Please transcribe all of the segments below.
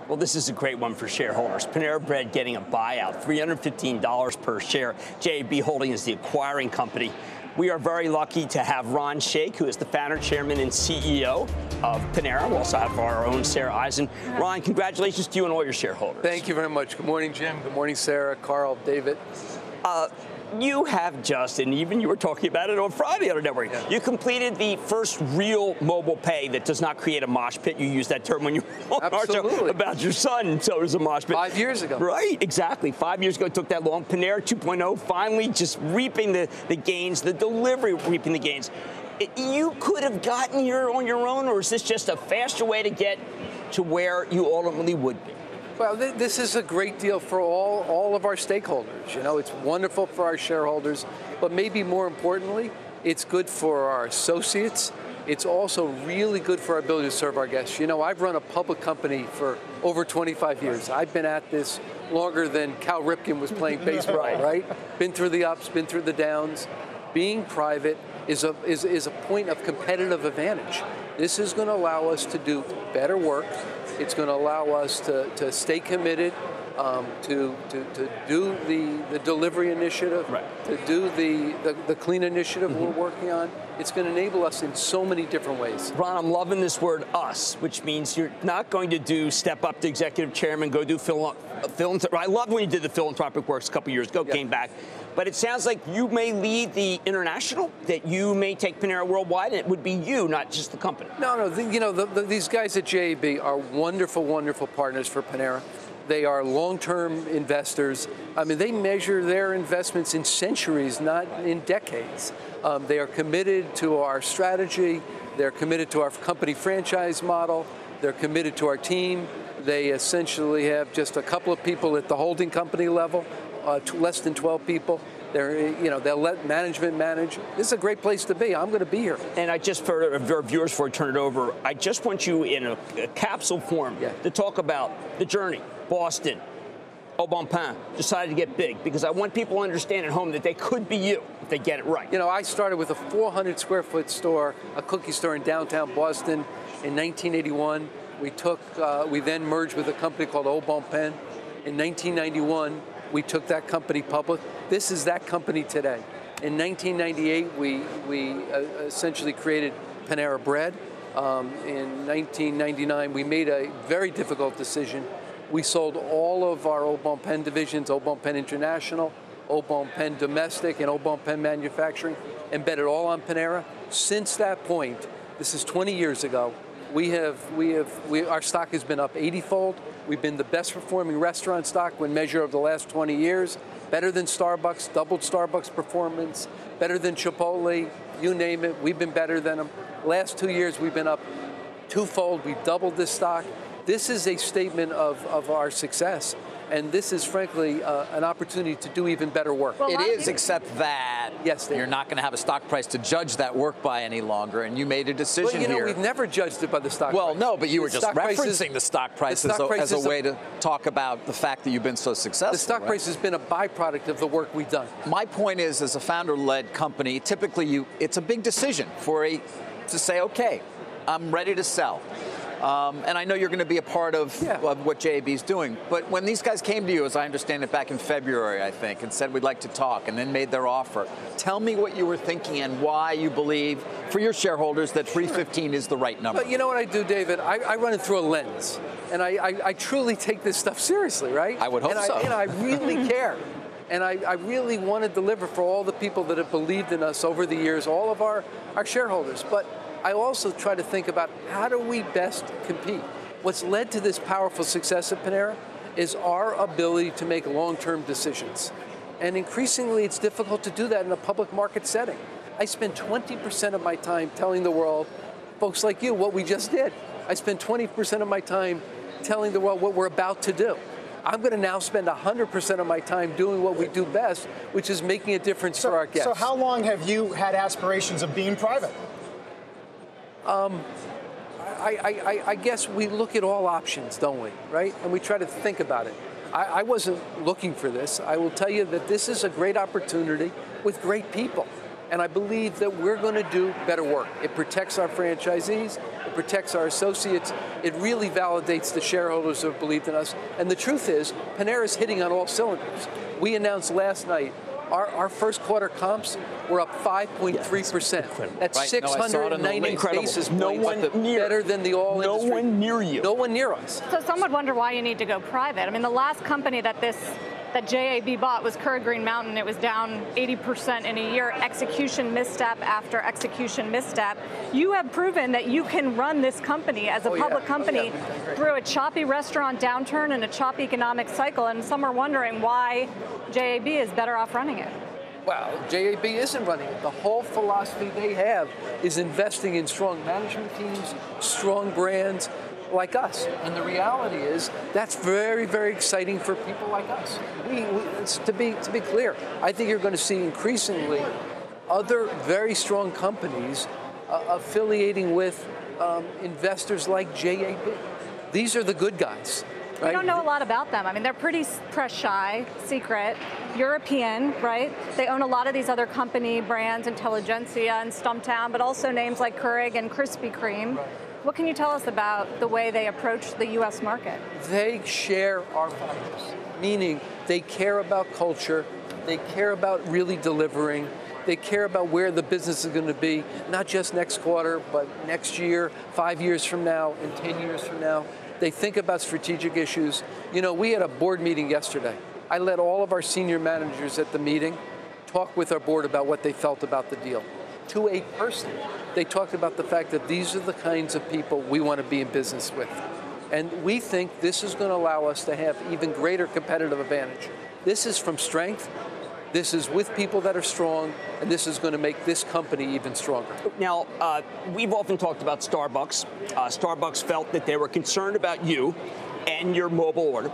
Well, this is a great one for shareholders. Panera Bread getting a buyout, $315 per share. JAB Holding is the acquiring company. We are very lucky to have Ron Shaich, who is the founder, chairman, and CEO of Panera. We also have our own Sarah Eisen. Ron, congratulations to you and all your shareholders. Thank you very much. Good morning, Jim. Good morning, Sarah, Carl, David. You have just, and even you were talking about it on Friday on our network, you completed the first real mobile pay that does not create a mosh pit. You used that term when you were on our show about your son, so it was a mosh pit. 5 years ago. Right, exactly. 5 years ago, it took that long. Panera 2.0 finally just reaping the gains, the delivery reaping the gains. You could have gotten here on your own, or is this just a faster way to get to where you ultimately would be? Well, this is a great deal for all of our stakeholders. You know, it's wonderful for our shareholders, but maybe more importantly, it's good for our associates. It's also really good for our ability to serve our guests. You know, I've run a public company for over 25 years. I've been at this longer than Cal Ripken was playing baseball, right? Been through the ups, been through the downs. Being private is a point of competitive advantage. This is going to allow us to do better work. It's going to allow us to stay committed, to do the delivery initiative, to do the clean initiative we're working on. It's going to enable us in so many different ways. Ron, I'm loving this word "us," which means you're not going to do step up to executive chairman, go do philanthropic. I love when you did the philanthropic works a couple years ago, came back. But it sounds like you may lead the international, that you may take Panera worldwide, and it would be you, not just the company. No, these guys at JAB are wonderful, wonderful partners for Panera. They are long-term investors. I mean, they measure their investments in centuries, not in decades. They are committed to our strategy. They're committed to our company franchise model. They're committed to our team. They essentially have just a couple of people at the holding company level. Less than 12 people. They'll let management manage. This is a great place to be. I'm going to be here. And I just, for our viewers, before I turn it over, I just want you in a capsule form to talk about the journey. Boston, Au Bon Pain, decided to get big, because I want people to understand at home that they could be you if they get it right. You know, I started with a 400 square foot store, a cookie store in downtown Boston in 1981. We then merged with a company called Au Bon Pain. In 1991, we took that company public. This is that company today. In 1998, we essentially created Panera Bread. In 1999, we made a very difficult decision. We sold all of our Au Bon Pain divisions, Au Bon Pain International, Au Bon Pain Domestic, and Au Bon Pain Manufacturing, and bet it all on Panera. Since that point, this is 20 years ago, our stock has been up 80-fold. We've been the best performing restaurant stock when measured over the last 20 years. Better than Starbucks, doubled Starbucks performance, better than Chipotle, you name it, we've been better than them. Last 2 years, we've been up twofold. We've doubled this stock. This is a statement of our success. And this is, frankly, an opportunity to do even better work. Well, it is, except that you're not going to have a stock price to judge that work by any longer, and you made a decision here. Well, we've never judged it by the stock price. Well, no, but you were just referencing the stock price as a way to talk about the fact that you've been so successful. The stock price has been a byproduct of the work we've done. My point is, as a founder-led company, typically it's a big decision to say, okay, I'm ready to sell. And I know you're going to be a part of what JAB is doing. But when these guys came to you, as I understand it, back in February, I think, and said we'd like to talk, and then made their offer, tell me what you were thinking and why you believe, for your shareholders, that 315 is the right number. But you know what I do, David? I run it through a lens. And I truly take this stuff seriously, right? I would hope so. I really care. And I really want to deliver for all the people that have believed in us over the years, all of our shareholders. But I also try to think about, how do we best compete? What's led to this powerful success at Panera is our ability to make long-term decisions. And increasingly, it's difficult to do that in a public market setting. I spend 20% of my time telling the world, folks like you, what we just did. I spend 20% of my time telling the world what we're about to do. I'm going to now spend 100% of my time doing what we do best, which is making a difference for our guests. So how long have you had aspirations of being private? I guess we look at all options, don't we, right? And we try to think about it. I wasn't looking for this. I will tell you that this is a great opportunity with great people. And I believe that we're going to do better work. It protects our franchisees. It protects our associates. It really validates the shareholders who have believed in us. And the truth is, Panera is hitting on all cylinders. We announced last night our first quarter comps were up 5.3%. That's right. 690 basis points better than the all industry. No one near you. No one near us. So some would wonder why you need to go private. I mean, the last company that JAB bought was Keurig Green Mountain. It was down 80% in a year. Execution misstep after execution misstep. You have proven that you can run this company as a public company through a choppy restaurant downturn and a choppy economic cycle, and some are wondering why JAB is better off running it. Well, JAB isn't running it. The whole philosophy they have is investing in strong management teams, strong brands like us. And the reality is that's very, very exciting for people like us. To be clear, I think you're going to see increasingly other very strong companies affiliating with investors like JAB. These are the good guys. Right? We don't know a lot about them. I mean, they're pretty press shy, secret, European, right? They own a lot of these other company brands, Intelligentsia and Stumptown, but also names like Keurig and Krispy Kreme. Right. What can you tell us about the way they approach the U.S. market? They share our values, meaning they care about culture, they care about really delivering, they care about where the business is going to be, not just next quarter, but next year, 5 years from now, and 10 years from now. They think about strategic issues. You know, we had a board meeting yesterday. I let all of our senior managers at the meeting talk with our board about what they felt about the deal. To a person, they talked about the fact that these are the kinds of people we want to be in business with. And we think this is going to allow us to have even greater competitive advantage. This is from strength. This is with people that are strong, and this is going to make this company even stronger. Now, we've often talked about Starbucks. Starbucks felt that they were concerned about you and your mobile order.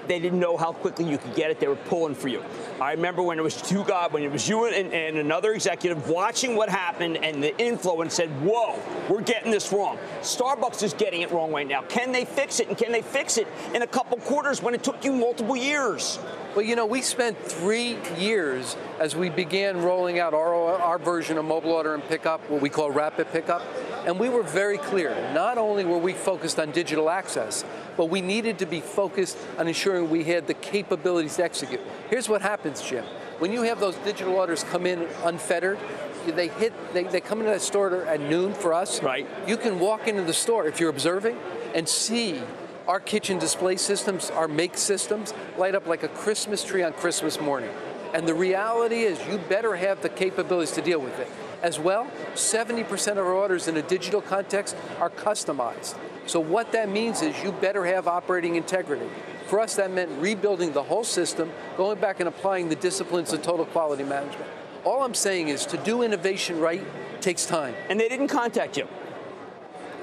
They didn't know how quickly you could get it. They were pulling for you. I remember when it was you and another executive watching what happened and the inflow and said, whoa, we're getting this wrong. Starbucks is getting it wrong right now. Can they fix it? And can they fix it in a couple quarters when it took you multiple years? Well, you know, we spent 3 years as we began rolling out our version of mobile order and pickup, what we call rapid pickup, and we were very clear. Not only were we focused on digital access, but we needed to be focused on ensuring we had the capabilities to execute. Here's what happens, Jim. When you have those digital orders come in unfettered, they come into the store at noon for us. Right. You can walk into the store, if you're observing, and see our kitchen display systems, our make systems, light up like a Christmas tree on Christmas morning. And the reality is you better have the capabilities to deal with it. As well, 70% of our orders in a digital context are customized. So what that means is you better have operating integrity. For us, that meant rebuilding the whole system, going back and applying the disciplines of total quality management. All I'm saying is to do innovation right takes time. And they didn't contact you.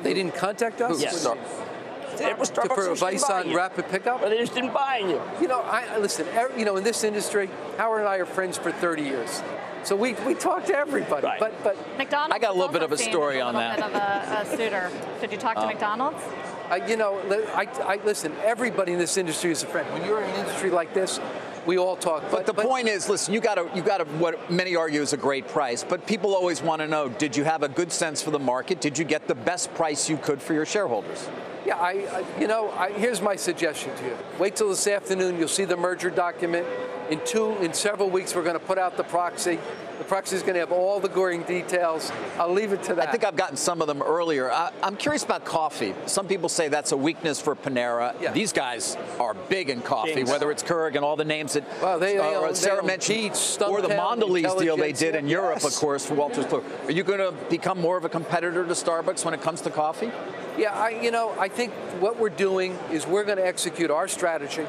They didn't contact us? Yes. It was Starbucks for advice on rapid pickup? But they just didn't buy you. You know, listen, you know, in this industry, Howard and I are friends for 30 years. So we talk to everybody. Right. But McDonald's I got a little bit of a story on that. A little bit of a suitor. Did you talk to McDonald's? You know, listen, everybody in this industry is a friend. When you're in an industry like this, we all talk. But the point is, listen, you got what many argue is a great price, but people always want to know, did you have a good sense for the market? Did you get the best price you could for your shareholders? Yeah, here's my suggestion to you. Wait till this afternoon, you'll see the merger document. In several weeks, we're going to put out the proxy. The proxy is going to have all the goring details. I'll leave it to that. I think I've gotten some of them earlier. I'm curious about coffee. Some people say that's a weakness for Panera. Yeah. These guys are big in coffee, whether it's Keurig and all the names that Sarah mentioned, or the Mondelez deal they did in Europe, of course, for Walter's Club. Are you going to become more of a competitor to Starbucks when it comes to coffee? Yeah, I think what we're doing is we're going to execute our strategy.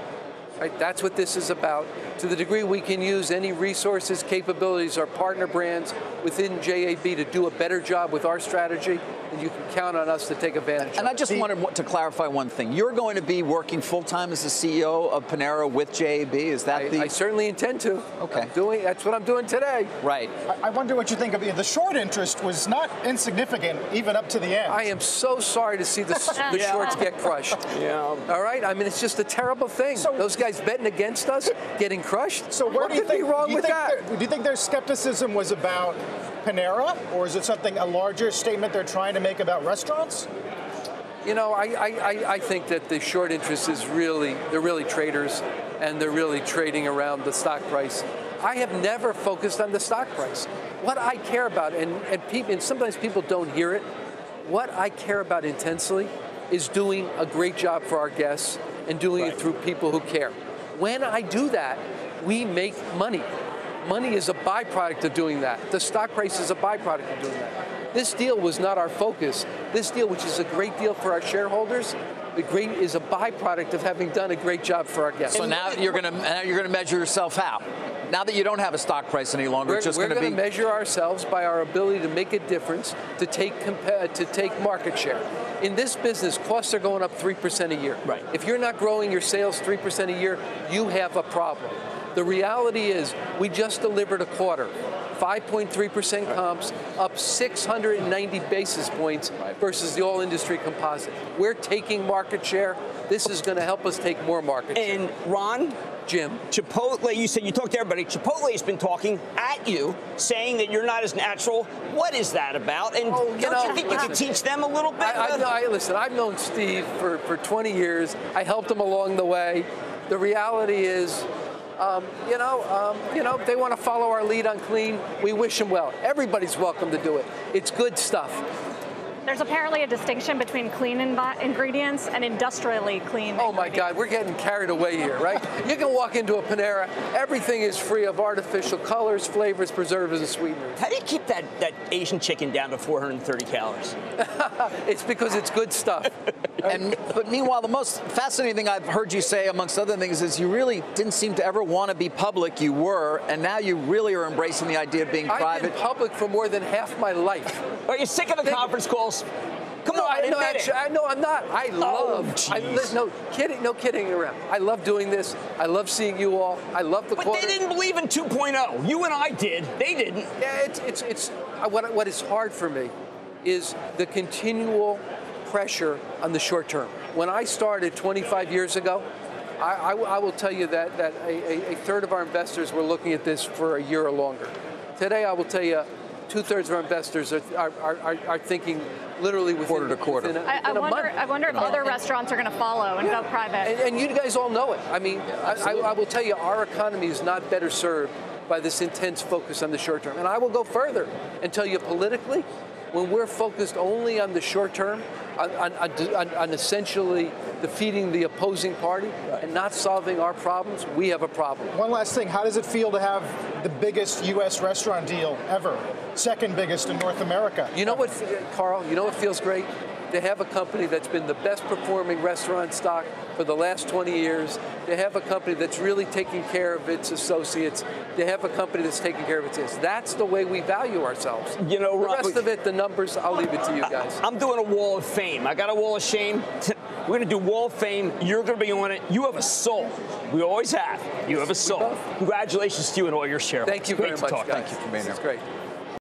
Right? That's what this is about. To the degree we can use any resources, capabilities, our partner brands within JAB to do a better job with our strategy, and you can count on us to take advantage of it. And I just wanted to clarify one thing. You're going to be working full-time as the CEO of Panera with JAB? Is that I certainly intend to. Okay. That's what I'm doing today. Right. I wonder what you think of it. The short interest was not insignificant, even up to the end. I am so sorry to see the shorts get crushed. Yeah. All right? I mean, it's just a terrible thing. So, those guys betting against us, getting crushed. So what could be wrong with that? Do you think their skepticism was about Panera, or is it a larger statement they're trying to make about restaurants? You know, I think that the short interest is they're really traders, and they're really trading around the stock price. I have never focused on the stock price. What I care about, and sometimes people don't hear it, what I care about intensely is doing a great job for our guests and doing it through people who care. When I do that, we make money. Money is a byproduct of doing that. The stock price is a byproduct of doing that. This deal was not our focus. This deal, which is a great deal for our shareholders, is a byproduct of having done a great job for our guests. So now you're going to measure yourself how? Now that you don't have a stock price any longer, it's just going to be... We're going to measure ourselves by our ability to make a difference, to take market share. In this business, costs are going up 3% a year. Right. If you're not growing your sales 3% a year, you have a problem. The reality is, we just delivered a quarter. 5.3% comps, up 690 basis points versus the all-industry composite. We're taking market share. This is going to help us take more market share. And Ron, Jim, Chipotle, you said you talked to everybody. Chipotle has been talking at you, saying that you're not as natural. What is that about? And don't you think you could teach them a little bit? Listen, I've known Steve for 20 years. I helped him along the way. The reality is, they want to follow our lead on clean. We wish them well. Everybody's welcome to do it. It's good stuff. There's apparently a distinction between clean ingredients and industrially clean. Oh my God, we're getting carried away here, right? You can walk into a Panera, everything is free of artificial colors, flavors, preservatives, and sweeteners. How do you keep that Asian chicken down to 430 calories? It's because it's good stuff. But meanwhile, the most fascinating thing I've heard you say, amongst other things, is you really didn't seem to ever want to be public. You were, and now you really are embracing the idea of being private. I've been public for more than half my life. Are you sick of the conference calls? Come on, admit it. No, I'm not. I love. No kidding around. I love doing this. I love seeing you all. I love the. But they didn't believe in 2.0. You and I did. They didn't. Yeah, it's what is hard for me is the continual pressure on the short term. When I started 25 years ago, I will tell you that a third of our investors were looking at this for a year or longer. Today, I will tell you, 2/3 of our investors are thinking literally within quarter to quarter. I wonder if other restaurants are going to follow and go private. And you guys all know it. I mean, I will tell you, our economy is not better served by this intense focus on the short term. And I will go further and tell you politically, when we're focused only on the short term, on essentially defeating the opposing party and not solving our problems, we have a problem. One last thing, how does it feel to have the biggest U.S. restaurant deal ever? Second biggest in North America. You know what, Carl, you know what feels great? To have a company that's been the best performing restaurant stock for the last 20 years, to have a company that's really taking care of its associates, to have a company that's taking care of its associates. That's the way we value ourselves. You know, the rest of it, the numbers, I'll leave it to you guys. I'm doing a wall of fame. I got a wall of shame. We're going to do wall of fame. You're going to be on it. You have a soul. We always have. You have a soul. Congratulations to you and all your shareholders. Thank you very much, guys. Thank you for being here. It's great.